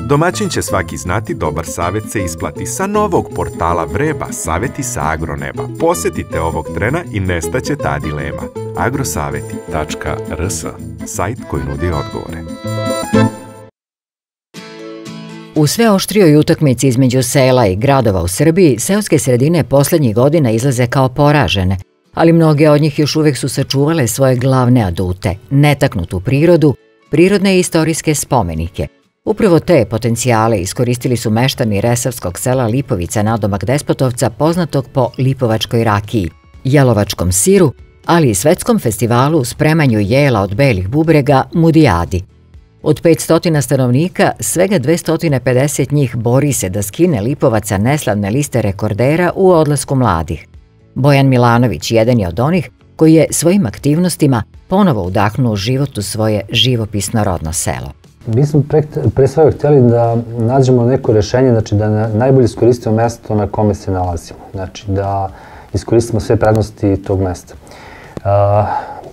Domaćin će svaki znati, dobar savjet se isplati. Sa novog portala Vreba, savjeti sa agroneba. Posjetite ovog trena i nestaće ta dilema. agrosaveti.rs, sajt koji nudi odgovore. U sve oštrijoj utakmici između sela i gradova u Srbiji, seoske sredine posljednjih godina izlaze kao poražene, ali mnoge od njih još uvijek su sačuvale svoje glavne adute, netaknutu prirodu, prirodne i istorijske spomenike. Upravo te potencijale iskoristili su meštani resavskog sela Lipovica nadomak Despotovca, poznatog po lipovačkoj rakiji, jelovačkom siru, ali i svetskom festivalu u spremanju jela od belih bubrega Mudijadi. Od 500 stanovnika, svega 250 njih bori se da skine Lipovaca neslavne liste rekordera u odlasku mladih. Bojan Milanović jedan je od onih koji je svojim aktivnostima ponovo udahnuo život u svoje živopisno rodno selo. Mi smo pre svega htjeli da nađemo neko rješenje, znači da najbolje iskoristimo mjesto na kome se nalazimo, znači da iskoristimo sve prednosti tog mjesta.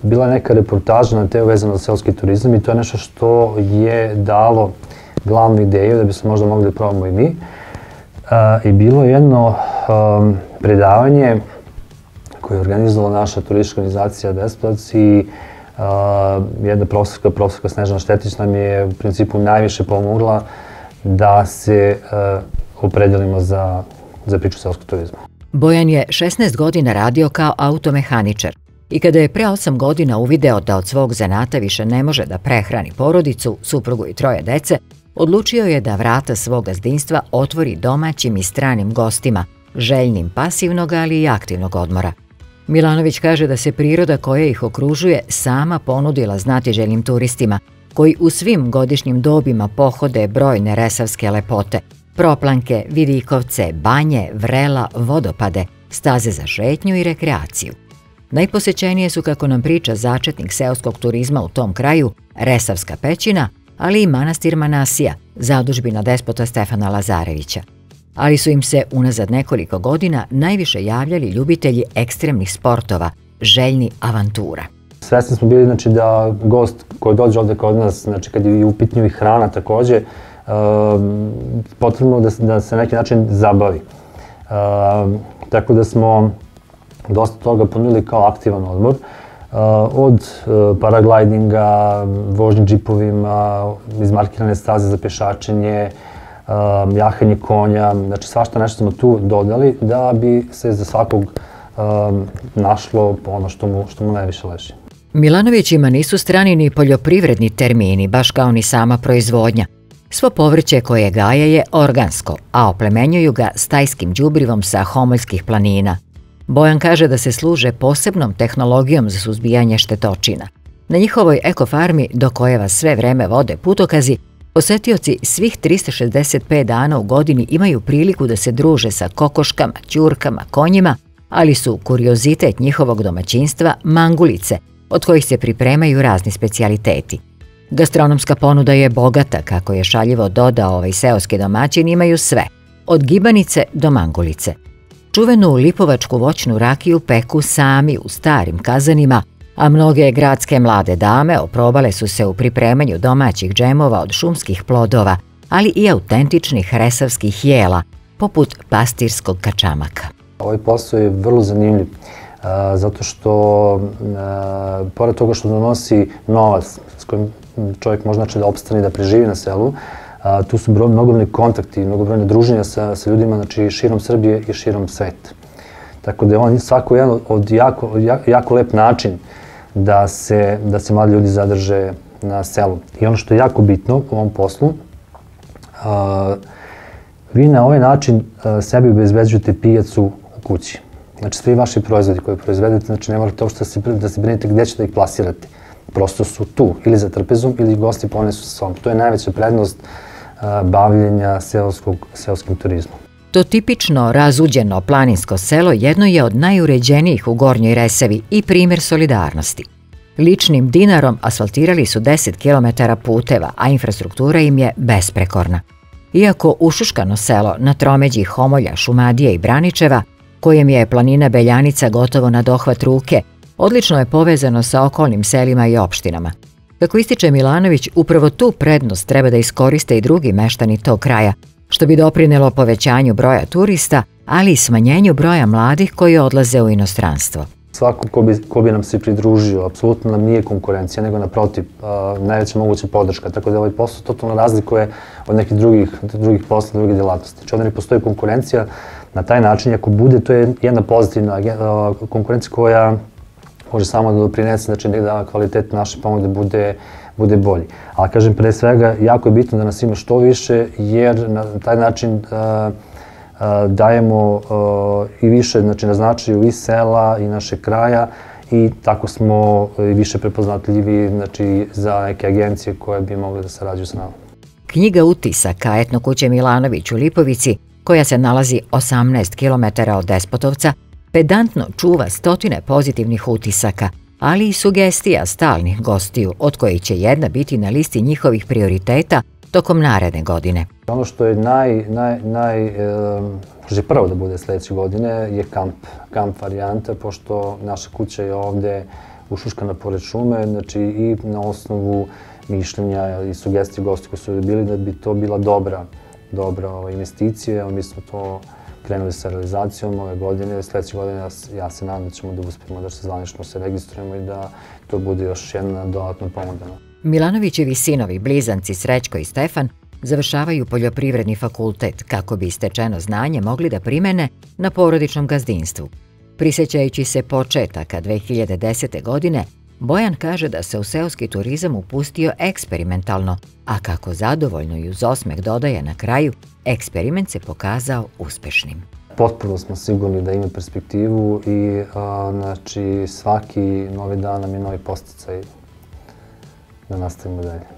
Bila je neka reportaža na TV vezano za seoski turizam i to je nešto što je dalo glavnu ideju da bi se možda mogli da probamo i mi. I bilo je jedno predavanje koje je organizovala naša turistička organizacija Despotovac i jedna profesorka Snežana Štetić nam je u principu najviše pomogla da se opredelimo za priču seoskog turizma. Bojan je 16 godina radio kao automehaničar i kada je pre 8 godina uvideo da od svog zanata više ne može da prehrani porodicu, suprugu i 3 dece, odlučio je da vrata svog gazdinstva otvori domaćim i stranim gostima, željnim pasivnog, ali i aktivnog odmora. Milanović kaže da se priroda koja ih okružuje sama ponudila znatiželjnim turistima, koji u svim godišnjim dobima pohode brojne resavske lepote, proplanke, vidikovce, banje, vrela, vodopade, staze za šetnju i rekreaciju. Najposećenije su, kako nam priča začetnik seoskog turizma u tom kraju, Resavska pećina, ali i manastir Manasija, zadužbina despota Stefana Lazarevića. Ali su im se unazad nekoliko godina najviše javljali ljubitelji ekstremnih sportova, željni avantura. Svesni smo bili znači, da gost koji dođe ovde kod nas, znači kad je u pitanju i hrana takođe, potrebno da se na neki način zabavi. Tako da smo dosta toga ponudili kao aktivan odmor. Od paraglidinga, vožnje džipovima, izmarkirane staze za pešačenje, jahanje konja, znači svašta nešto smo tu dodali da bi se za svakog našlo ono što mu najviše leži. Milanovićima nisu strani ni poljoprivredni termini, baš kao ni sama proizvodnja. Svo povrće koje gaje je organsko, a oplemenjuju ga stajskim đubrivom sa Homoljskih planina. Bojan kaže da se služe posebnom tehnologijom za suzbijanje štetočina. Na njihovoj ekofarmi, do koje vas sve vreme vode putokazi, posetioci svih 365 dana u godini imaju priliku da se druže sa kokoškama, ćurkama, konjima, ali su kuriozitet njihovog domaćinstva mangulice, od kojih se pripremaju razni specijaliteti. Gastronomska ponuda je bogata, kako je šaljivo dodao ovaj seoski domaćin, imaju sve, od gibanice do mangulice. Čuvenu lipovačku voćnu rakiju peku sami u starim kazanima, a mnoge gradske mlade dame oprobale su se u pripremanju domaćih džemova od šumskih plodova, ali i autentičnih resavskih jela, poput pastirskog kačamaka. Ovaj posao je vrlo zanimljiv, zato što, pored toga što donosi novac s kojim čovjek može znači da opstane i da preživi na selu, tu su mnogobrojni kontakti, mnogobrojne druženja sa ljudima, znači širom Srbije i širom sveta. Tako da je on svako jedan od jako lep način da se mladi ljudi zadrže na selu. I ono što je jako bitno u ovom poslu, vi na ovaj način sebi obezbeđujete pijacu u kući. Znači svi vaši proizvodi koje proizvedete, znači ne morate uopšte da se brinete gdje ćete ih plasirati. Prosto su tu, ili za trpezom, ili gosti ponesu sa sobom. To je najveća prednost bavljenja seoskim turizmom. To tipično razuđeno planinsko selo jedno je od najuređenijih u Gornjoj Resavi i primjer solidarnosti. Ličnim dinarom asfaltirali su 10 km puteva, a infrastruktura im je besprekorna. Iako ušuškano selo na tromeđi Homolja, Šumadije i Braničeva, kojem je planina Beljanica gotovo na dohvat ruke, odlično je povezano sa okolnim selima i opštinama. Kako ističe Milanović, upravo tu prednost treba da iskoriste i drugi meštani tog kraja, što bi doprinelo povećanju broja turista, ali i smanjenju broja mladih koji odlaze u inostranstvo. Svako ko bi nam se pridružio, apsolutno nam nije konkurencija, nego naprotiv, najveća moguća podrška. Tako da ovaj posao totalno razlikuje od nekih drugih posla, drugih djelatnosti. Znači, ovdje ne postoji konkurencija na taj način, ako bude, to je jedna pozitivna konkurencija koja može samo da doprinese, znači da kvalitet naše ponude bude bolji. Ali kažem, pre svega, jako je bitno da nas ima što više, jer na taj način dajemo i više na značaju i sela i našeg kraja i tako smo i više prepoznatljivi za neke agencije koje bi mogle da sarađuju s nama. Knjiga utisaka Etno kuće Milanović u Lipovici, koja se nalazi 18 km od Despotovca, pedantno čuva stotine pozitivnih utisaka, ali i sugestija stalnih gostiju, od kojih će jedna biti na listi njihovih prioriteta tokom naredne godine. Ono što je što će prvo da bude sljedeće godine je kamp varijanta, pošto naša kuća je ovdje ušuškana pored šume, znači i na osnovu mišljenja i sugestije gosti koji su bili da bi to bila dobra investicija. Mi smo to krenuli sa realizacijom ove godine. Sljedeće godine ja se nadam da ćemo da uspijemo da se zvanično registrujemo i da to bude još jedna dodatna ponuda. Milanovićevi sinovi, blizanci Srećko i Stefan, završavaju poljoprivredni fakultet kako bi stečeno znanje mogli da primene na porodičnom gazdinstvu. Prisjećajući se početaka 2010. godine, Bojan kaže da se u seoski turizam upustio eksperimentalno, a kako zadovoljno i uz osmeh dodaje na kraju, eksperiment se pokazao uspešnim. Potpuno smo sigurni da ima perspektivu i svaki novi dan nam je novi podsticaj da nastavimo dalje.